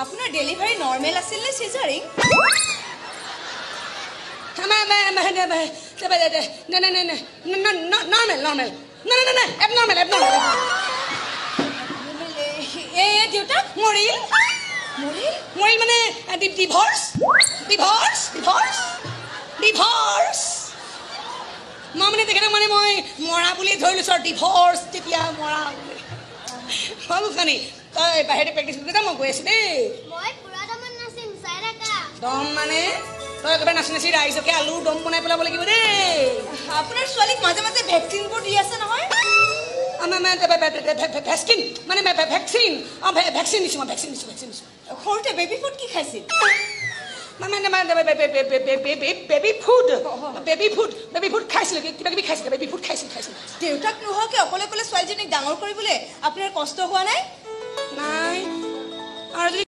আপোনাৰ delivery normal আছিল নে সিজাৰিং abnormal. দেউতা মৰিল মানে ডিভৰ্চ মানে তেখেতক মানে মই মৰা বুলি ধৰি লৈছোঁ আৰু ডিভৰ্চ তেতিয়া মৰা বুলি ভাবো খানি তই বাহিৰতে প্ৰেক্টিছ কৰি মই গৈ আছোঁ দেই দম মানে তই একেবাৰে নাচি নাচি ৰাইজকে আলু দম বনাই পেলাব লাগিব দেই আপোনাৰ ছোৱালীক মাজে মাজে ভেকচিনবোৰ দি আছে নহয় ভেকচিন মানে ভেকচিন ভেকচিন দিছোঁ মই ভেকচিন দিছোঁ সৰুতে বেবী ফুড কি খাইছিল বেবী ফুড খাইছিলোঁ কিবা কিবি খাইছিলোঁ বেবী ফুড খাইছিলোঁ দেউতাক নোহোৱাকৈ অকলে অকলে ছোৱালীজনীক ডাঙৰ কৰিবলৈ আপোনাৰ কষ্ট হোৱা নাই নাই আৰু যদি